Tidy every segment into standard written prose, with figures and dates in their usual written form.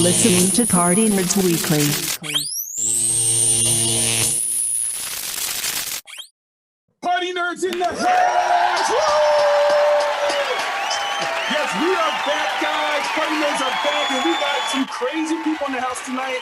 listening to PartyNerdz Weekly. PartyNerdz in the house! Yes, we are back, guys. PartyNerdz are back, and we got some crazy people in the house tonight.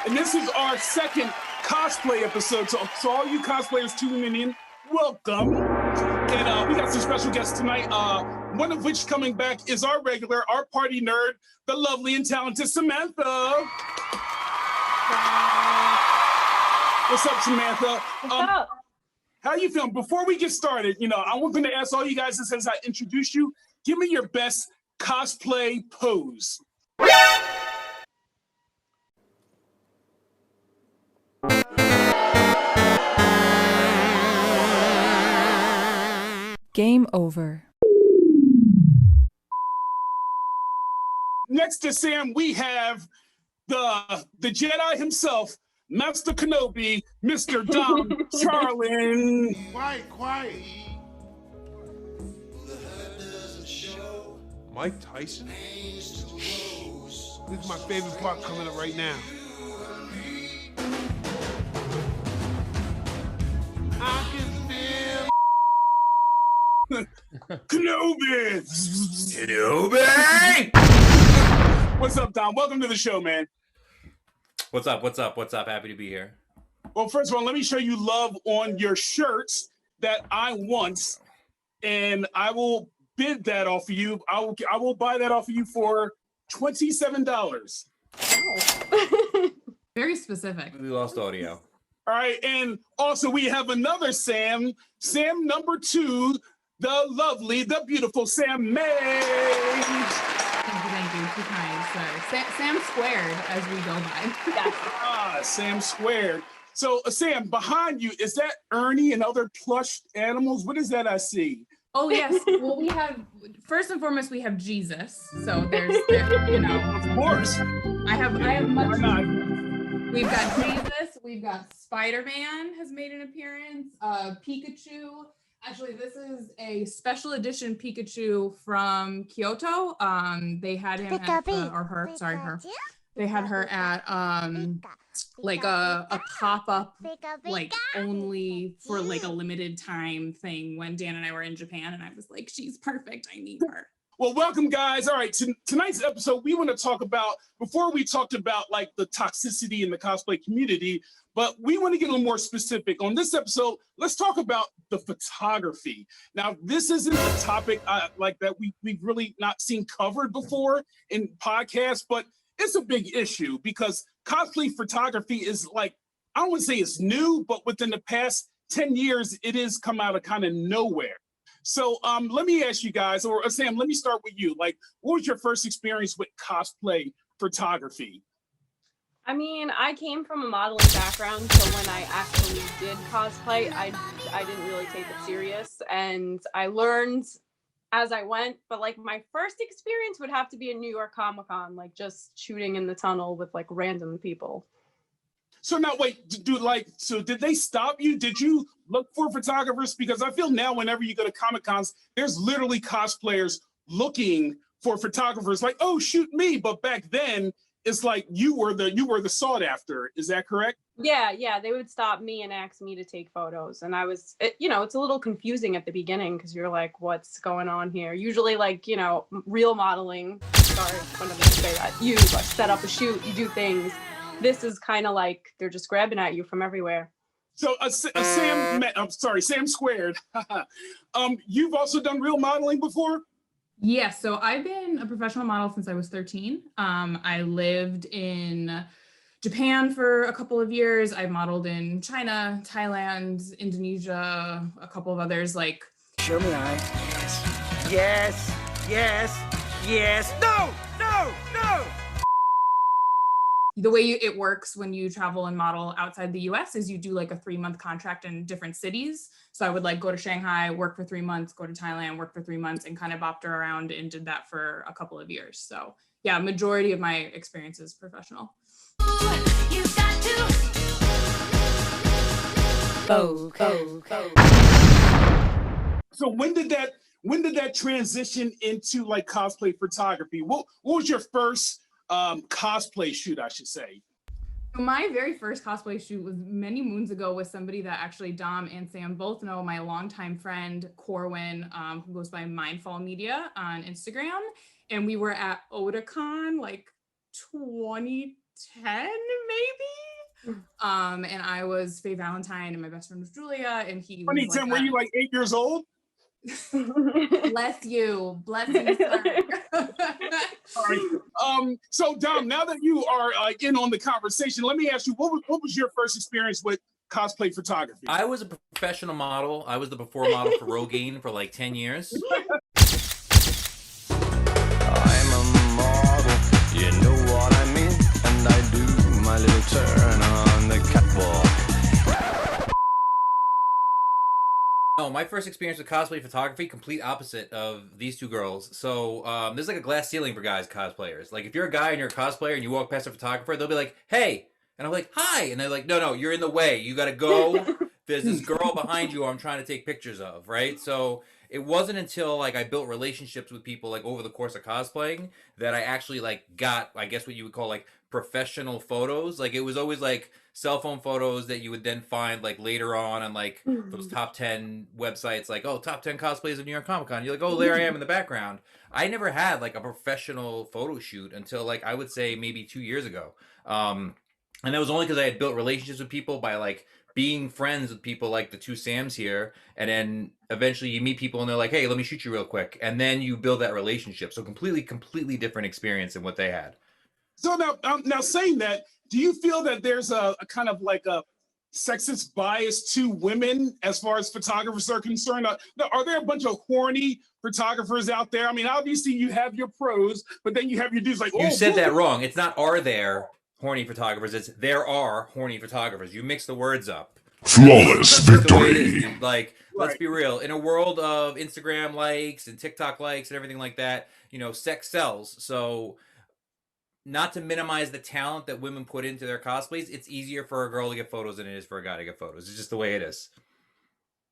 And this is our second cosplay episode. So all you cosplayers tuning in, welcome. And we got some special guests tonight. One of which coming back is our regular, our party nerd, the lovely and talented Samantha. What's up, Samantha? What's up? How you feeling? Before we get started, I was going to ask all you guys as I introduce you, give me your best cosplay pose. Game over. Next to Sam, we have the Jedi himself, Master Kenobi, Mr. Dom Charland. Quiet. Mike Tyson? This is my favorite part coming up right now. I can feel Kenobi! What's up, Dom? Welcome to the show, man. What's up? Happy to be here. Well, first of all, let me show you love on your shirts that I want, and I will bid that off of you. I will buy that off of you for $27. Oh. Very specific. We lost audio. All right, and also we have another Sam number 2, the lovely, the beautiful Sam Mae. Thank you. Too kind, sir. Sam squared as we go by. Sam squared. So, Sam, behind you, is that Ernie and other plush animals? What is that I see? Oh, yes. Well, we have, first and foremost, we have Jesus. So there's Of course. I have much. Why not? We've got Jesus. We've got Spider-Man has made an appearance. Pikachu. Actually, this is a special edition Pikachu from Kyoto. They had him at her. They had her at like a pop-up, like only for like a limited time thing when Dan and I were in Japan, and I was like, she's perfect. I need her. Well, welcome, guys. All right, tonight's episode, we want to talk about, before we talked about like the toxicity in the cosplay community, but we want to get a little more specific. On this episode, let's talk about the photography. Now, this isn't a topic like that we've really not seen covered before in podcasts, but it's a big issue because cosplay photography is like, I don't want to say it's new, but within the past 10 years, it has come out of kind of nowhere. So let me ask you guys, or Sam, let me start with you. Like, what was your first experience with cosplay photography? I mean, I came from a modeling background, so when I actually did cosplay, I didn't really take it serious, and I learned as I went. But like my first experience would have to be in New York Comic Con, like just shooting in the tunnel with like random people. So now, wait, so did they stop you? Did you look for photographers? Because I feel now whenever you go to Comic Cons, there's literally cosplayers looking for photographers like, oh, shoot me. But back then, it's like you were the sought after. Is that correct? Yeah, they would stop me and ask me to take photos. And it's a little confusing at the beginning because you're like, what's going on here? Usually like, real modeling, sorry, I'm going to say that, you like, set up a shoot, you do things. This is kind of like they're just grabbing at you from everywhere. So Sam squared. You've also done real modeling before? Yes, so I've been a professional model since I was 13. I lived in Japan for a couple of years. I modeled in China, Thailand, Indonesia, a couple of others. Like, show me eye. Yes. No. The way it works when you travel and model outside the US is you do like a 3-month contract in different cities. So I would like go to Shanghai, work for 3 months, go to Thailand, work for 3 months, and kind of bopped around and did that for a couple of years. So yeah, majority of my experience is professional. So when did that transition into like cosplay photography? What was your first cosplay shoot, I should say? My very first cosplay shoot was many moons ago with somebody that actually Dom and Sam both know, my longtime friend Corwin, who goes by Mindfall Media on Instagram. And we were at Otakon like 2010 maybe. And I was Faye Valentine and my best friend was Julia, and he was 2010, were you like 8 years old? Bless you, sir. All right. So Dom, now that you are in on the conversation, let me ask you, what was your first experience with cosplay photography? I was a professional model. I was the before model for Rogaine for like 10 years. I'm a model, you know what I mean, and I do my little turn on the catwalk. No, my first experience with cosplay photography, complete opposite of these two girls. So there's like a glass ceiling for guys cosplayers. Like if you're a guy and you're a cosplayer and you walk past a photographer, they'll be like, hey. And I'm like, hi. And they're like, no, you're in the way. You got to go. There's this girl behind you I'm trying to take pictures of, right? So it wasn't until like I built relationships with people like over the course of cosplaying that I actually like got, I guess what you would call like professional photos. Like it was always like cell phone photos that you would then find like later on like those top 10 websites, like, oh, top 10 cosplays of New York Comic Con. You're like, oh, there I am in the background. I never had like a professional photo shoot until like I would say maybe 2 years ago. And that was only because I had built relationships with people by like being friends with people like the two Sams here. And then eventually you meet people and they're like, hey, let me shoot you real quick. And then you build that relationship. So completely different experience than what they had. So now saying that, do you feel that there's a kind of like a sexist bias to women as far as photographers are concerned? Are there a bunch of horny photographers out there? I mean, obviously you have your pros, but then you have your dudes like, you said that wrong. It's not are there horny photographers. It's there are horny photographers. You mix the words up. Flawless victory. Like, let's be real. In a world of Instagram likes and TikTok likes and everything like that, you know, sex sells. So not to minimize the talent that women put into their cosplays, it's easier for a girl to get photos than it is for a guy to get photos. It's just the way it is.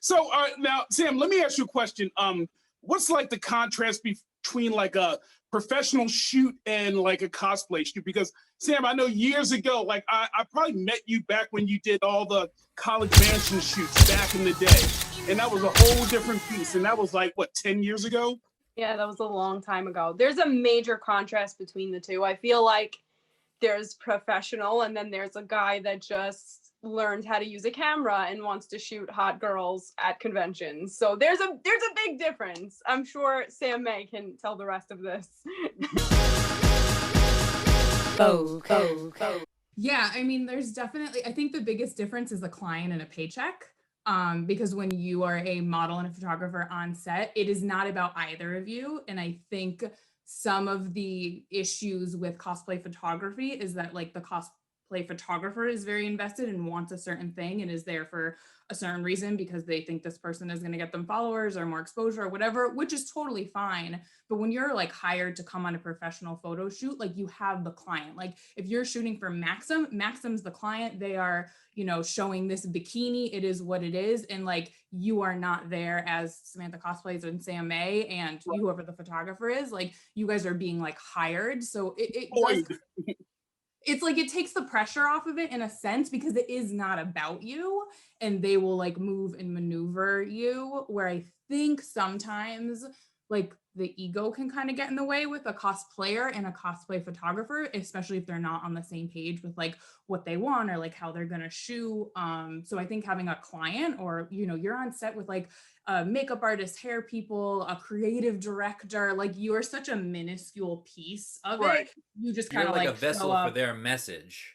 So now, Sam, let me ask you a question. What's like the contrast between like a professional shoot and like a cosplay shoot? Because Sam, I know years ago, like I probably met you back when you did all the college mansion shoots back in the day. And that was a whole different piece. And that was like, what, 10 years ago? Yeah, that was a long time ago. There's a major contrast between the two. I feel like there's professional and then there's a guy that just learned how to use a camera and wants to shoot hot girls at conventions. So there's a big difference. I'm sure Sam Mae can tell the rest of this. Yeah, I mean, there's definitely, I think the biggest difference is a client and a paycheck. Because when you are a model and a photographer on set, it is not about either of you. And I think some of the issues with cosplay photography is that like the cosplay photographer is very invested and wants a certain thing and is there for a certain reason because they think this person is going to get them followers or more exposure or whatever, which is totally fine. But when you're like hired to come on a professional photo shoot, like you have the client. Like if you're shooting for Maxim's the client, they are, you know, showing this bikini, it is what it is. And like, you are not there as Samantha cosplays and Sam Mae and whoever the photographer is, like you guys are being like hired. So it's like, it takes the pressure off of it in a sense because it is not about you and they will like move and maneuver you, where I think sometimes like the ego can kind of get in the way with a cosplayer and a cosplay photographer, especially if they're not on the same page with like what they want or like how they're gonna shoot. So I think having a client or, you know, you're on set with like a makeup artist, hair people, a creative director, like you are such a minuscule piece of it. You just kind of like a vessel for their message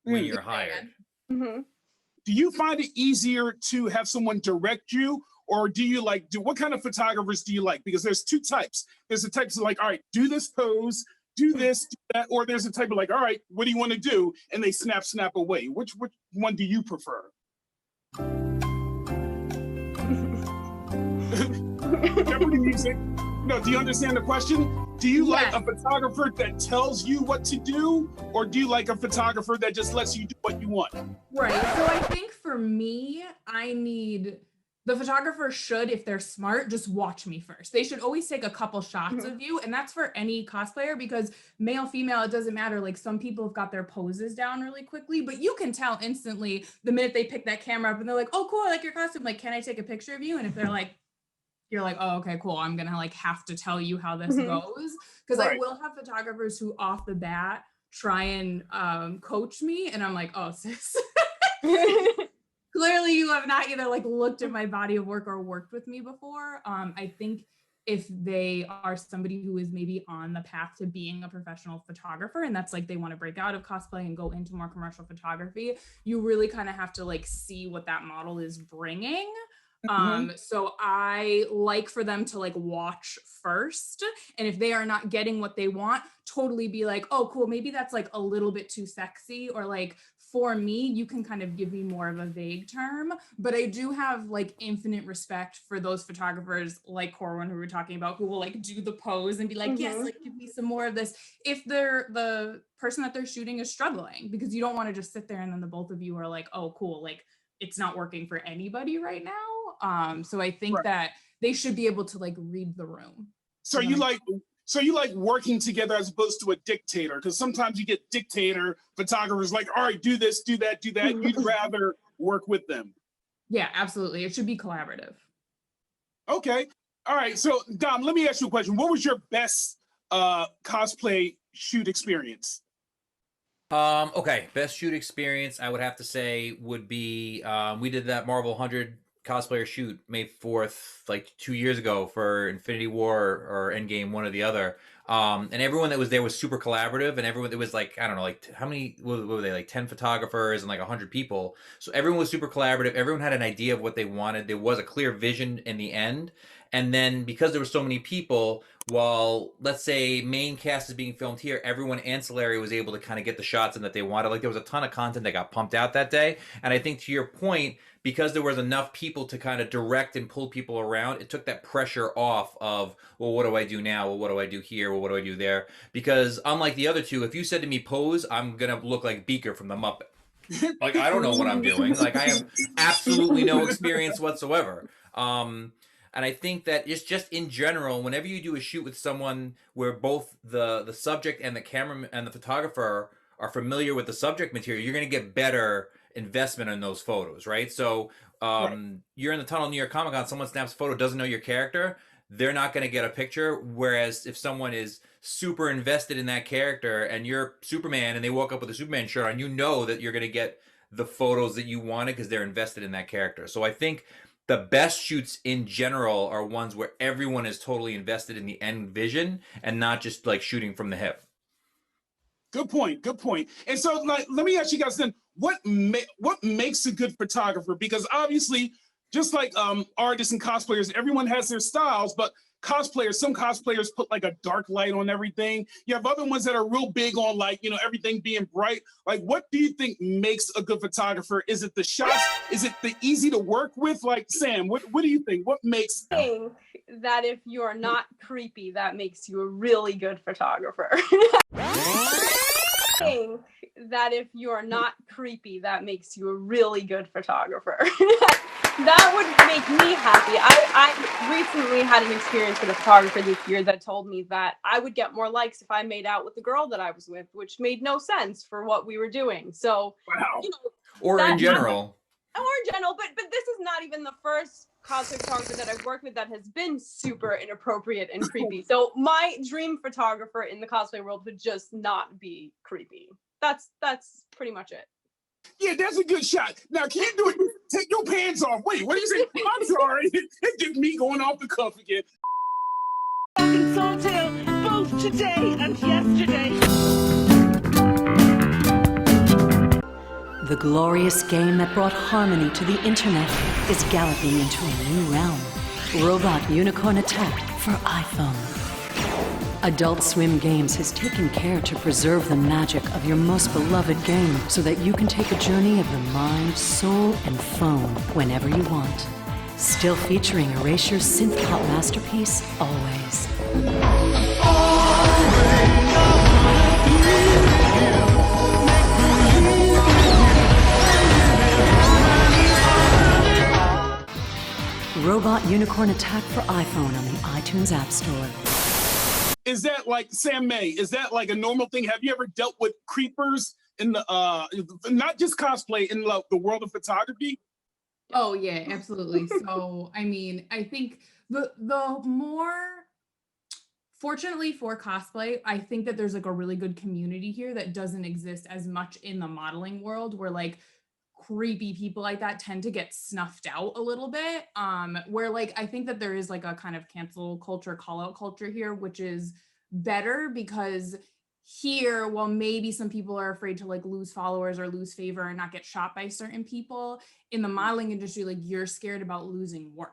when you're hired. Mm-hmm. Do you find it easier to have someone direct you? Or do you like, what kind of photographers do you like? Because there's two types. There's the types of like, all right, do this pose, do this, do that. Or there's a type of like, all right, what do you want to do? And they snap away. Which one do you prefer? Jeopardy music. No, do you understand the question? Do you like a photographer that tells you what to do? Or do you like a photographer that just lets you do what you want? Right, so I think for me, I need the photographer should, if they're smart, just watch me first. They should always take a couple shots of you. And that's for any cosplayer, because male, female, it doesn't matter. Like, some people have got their poses down really quickly, but you can tell instantly the minute they pick that camera up and they're like, oh, cool, I like your costume. Like, can I take a picture of you? And if they're like, you're like, oh, okay, cool. I'm gonna like have to tell you how this goes. Because I will have photographers who off the bat try and coach me. And I'm like, oh, sis. Clearly you have not either like looked at my body of work or worked with me before. I think if they are somebody who is maybe on the path to being a professional photographer, and that's like they want to break out of cosplay and go into more commercial photography, you really kind of have to like see what that model is bringing. So I like for them to like watch first, and if they are not getting what they want, totally be like, oh cool, maybe that's like a little bit too sexy, or like, for me, you can kind of give me more of a vague term. But I do have like infinite respect for those photographers like Corwin, who we were talking about, who will like do the pose and be like, yes, like give me some more of this, if the person that they're shooting is struggling, because you don't want to just sit there and then the both of you are like, oh cool, like it's not working for anybody right now. So I think that they should be able to like read the room. So you like working together as opposed to a dictator? Because sometimes you get dictator photographers like, all right, do this, do that, do that. You'd rather work with them. Yeah, absolutely. It should be collaborative. Okay. All right. So Dom, let me ask you a question. What was your best cosplay shoot experience? Okay, best shoot experience I would have to say would be we did that Marvel 100 cosplayer shoot May 4th like 2 years ago for Infinity War or Endgame, one or the other. And everyone that was there was super collaborative, and everyone, it was like, I don't know, like how many, what were they, like 10 photographers and like 100 people. So everyone was super collaborative. Everyone had an idea of what they wanted. There was a clear vision in the end. And then because there were so many people, while let's say main cast is being filmed here, everyone ancillary was able to kind of get the shots in that they wanted. Like there was a ton of content that got pumped out that day. And I think to your point, because there was enough people to kind of direct and pull people around, it took that pressure off of, well, what do I do now? Well, what do I do here? Well, what do I do there? Because unlike the other two, if you said to me, pose, I'm going to look like Beaker from the Muppet. Like, I don't know what I'm doing. Like, I have absolutely no experience whatsoever. And I think that it's just in general, whenever you do a shoot with someone where both the subject and the camera and the photographer are familiar with the subject material, you're going to get better investment in those photos, right? So you're in the tunnel New York Comic Con, someone snaps a photo, doesn't know your character, they're not going to get a picture. Whereas if someone is super invested in that character and you're Superman and they walk up with a Superman shirt on, you know that you're going to get the photos that you wanted because they're invested in that character. So I think the best shoots in general are ones where everyone is totally invested in the end vision and not just like shooting from the hip. Good point. Good point. And so, like, let me ask you guys then, what makes a good photographer? Because obviously, just like artists and cosplayers, everyone has their styles, but some cosplayers put like a dark light on everything. You have other ones that are real big on like, you know, everything being bright. Like, what do you think makes a good photographer? Is it the shots? Is it the easy to work with? Like, Sam, what do you think? What makes... I think that if you're not creepy, that makes you a really good photographer. I think that if you're not creepy, that makes you a really good photographer. That would make me happy. I recently had an experience with a photographer this year that told me that I would get more likes if I made out with the girl that I was with, which made no sense for what we were doing. So, you know, or in general, but this is not even the first cosplay photographer that I've worked with that has been super inappropriate and creepy. So my dream photographer in the cosplay world would just not be creepy. That's pretty much it. Yeah, that's a good shot. Now, can you do it? Take your pants off. Wait, what do you say? I'm sorry. It's just me going off the cuff again. Both today and yesterday. The glorious game that brought harmony to the internet is galloping into a new realm. Robot Unicorn Attack for iPhone. Adult Swim Games has taken care to preserve the magic of your most beloved game so that you can take a journey of the mind, soul, and phone whenever you want. Still featuring Erasure's synth pop masterpiece, Always. Robot Unicorn Attack for iPhone on the iTunes App Store. Is that like Sam Mae? Is that like a normal thing? Have you ever dealt with creepers in the not just cosplay, in the world of photography? Oh yeah, absolutely. So I mean, I think the more, fortunately for cosplay, I think that there's like a really good community here that doesn't exist as much in the modeling world, where like creepy people like that tend to get snuffed out a little bit. Where like I think that there is like a kind of cancel culture, call out culture here, which is better, because here, while maybe some people are afraid to like lose followers or lose favor and not get shot by certain people, in the modeling industry, like you're scared about losing work.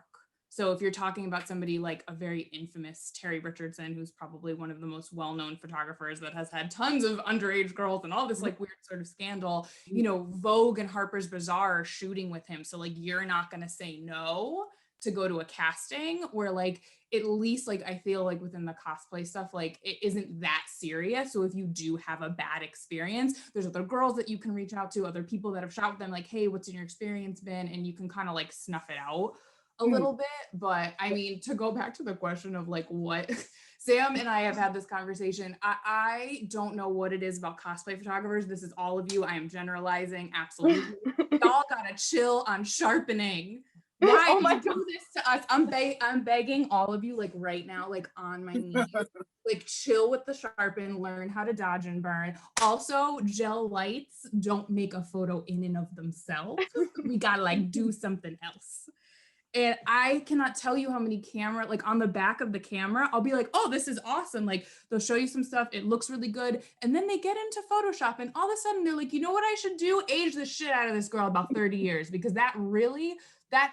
So if you're talking about somebody like a very infamous Terry Richardson, who's probably one of the most well-known photographers that has had tons of underage girls and all this like weird sort of scandal, you know, Vogue and Harper's Bazaar are shooting with him. So like, you're not going to say no to go to a casting, where like, at least like, I feel like within the cosplay stuff, like it isn't that serious. So if you do have a bad experience, there's other girls that you can reach out to, other people that have shot with them, like, hey, what's in your experience been? And you can kind of like snuff it out a little bit. But I mean, to go back to the question of like what Sam and I have had this conversation, I don't know what it is about cosplay photographers. This is all of you. I am generalizing. Absolutely. Y'all gotta chill on sharpening. Why do you do this to us? I'm begging all of you, like right now, like on my knees, like chill with the sharpen, learn how to dodge and burn. Also, gel lights don't make a photo in and of themselves. We gotta like do something else. And I cannot tell you how many camera, like on the back of the camera, I'll be like, oh, this is awesome. Like they'll show you some stuff. It looks really good. And then they get into Photoshop and all of a sudden they're like, you know what I should do? Age the shit out of this girl about 30 years, because that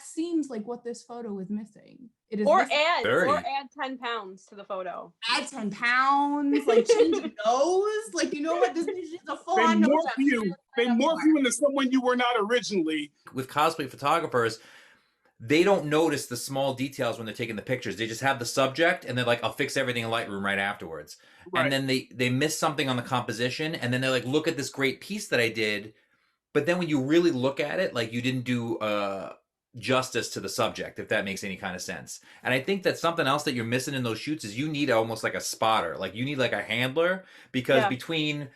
seems like what this photo is missing. It is or add 10 pounds to the photo. Add 10 pounds, like change the nose. Like, you know what? This is a full-on nose. They morph you into someone you were not originally. With cosplay photographers, they don't notice the small details when they're taking the pictures. They just have the subject and they're like, I'll fix everything in Lightroom right afterwards. Right. And then they miss something on the composition, and then they're like, look at this great piece that I did. But then when you really look at it, like you didn't do justice to the subject, if that makes any kind of sense. And I think that something else that you're missing in those shoots is you need almost like a spotter. Like you need like a handler, because between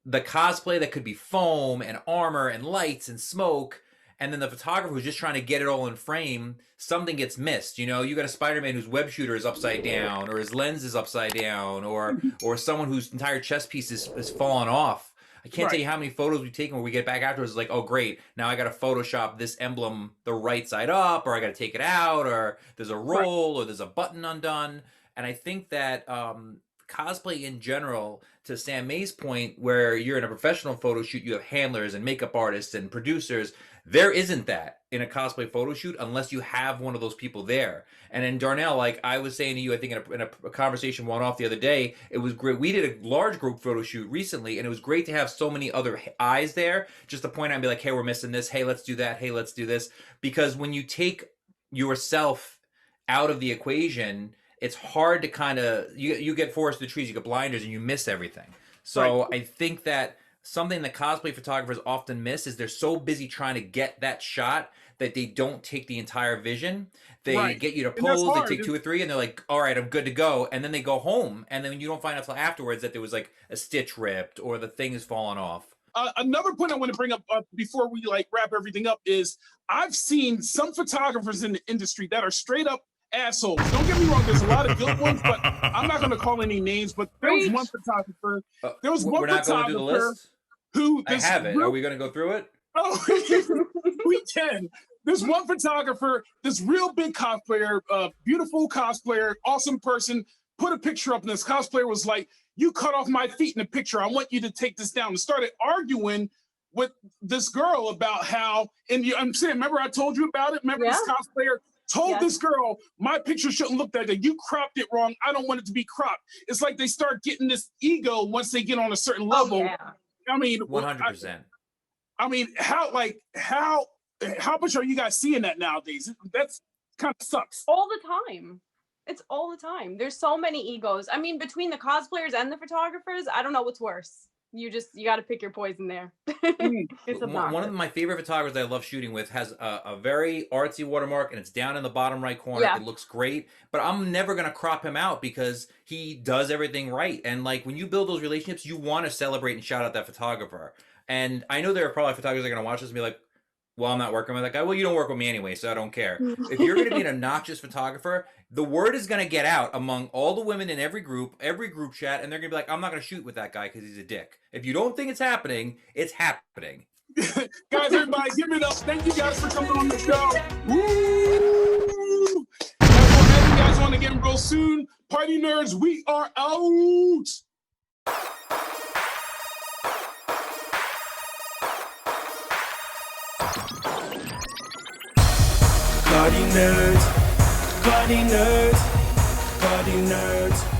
the cosplay that could be foam and armor and lights and smoke, and then the photographer who's just trying to get it all in frame, something gets missed. You know, you got a Spider-Man whose web shooter is upside down, or his lens is upside down, or someone whose entire chest piece is fallen off. I can't tell you how many photos we've taken where we get back afterwards, like, oh great, now I got to Photoshop this emblem the right side up, or I got to take it out, or there's a roll, or there's a button undone. And I think that cosplay in general, to Sam Mae's point, where you're in a professional photo shoot, you have handlers and makeup artists and producers. There isn't that in a cosplay photo shoot unless you have one of those people there. And in Darnell, like I was saying to you, I think in a conversation one off the other day, it was great. We did a large group photo shoot recently, and it was great to have so many other eyes there, just to point out and be like, hey, we're missing this. Hey, let's do that. Hey, let's do this. Because when you take yourself out of the equation, it's hard to kind of, you get forest to the trees, you get blinders, and you miss everything. So I think that something that cosplay photographers often miss is they're so busy trying to get that shot that they don't take the entire vision. They get you to pose, they take 2 or 3, and they're like, all right, I'm good to go. And then they go home, and then you don't find out until afterwards that there was like a stitch ripped or the thing is fallen off. Another point I want to bring up before we like wrap everything up is I've seen some photographers in the industry that are straight up assholes. Don't get me wrong, there's a lot of good ones, but I'm not going to call any names. But there was one photographer. There was one photographer who I have it. Are we going to go through it? Oh, we can. There's one photographer, this real big cosplayer, beautiful cosplayer, awesome person, put a picture up, and this cosplayer was like, you cut off my feet in the picture. I want you to take this down. And started arguing with this girl about how, and I'm saying, remember I told you about it? Remember this cosplayer told this girl, my picture shouldn't look like that. You cropped it wrong. I don't want it to be cropped. It's like they start getting this ego once they get on a certain level. I mean, 100%. I mean, how much are you guys seeing that nowadays? That's kind of sucks. All the time. It's all the time. There's so many egos. I mean, between the cosplayers and the photographers, I don't know what's worse. you got to pick your poison there. It's One of my favorite photographers that I love shooting with has a very artsy watermark, and it's down in the bottom right corner. Yeah. It looks great, but I'm never gonna crop him out because he does everything right. And like when you build those relationships, you want to celebrate and shout out that photographer. And I know there are probably photographers that are gonna watch this and be like, well, I'm not working with that guy. Well, you don't work with me anyway, so I don't care. If you're going to be an obnoxious photographer, the word is going to get out among all the women in every group chat, and they're going to be like, I'm not going to shoot with that guy because he's a dick. If you don't think it's happening, it's happening. Guys, everybody, give it up. Thank you guys for coming on the show. Woo! And we'll have you guys on again real soon. Party Nerds, we are out. PartyNerdz, PartyNerdz, PartyNerdz.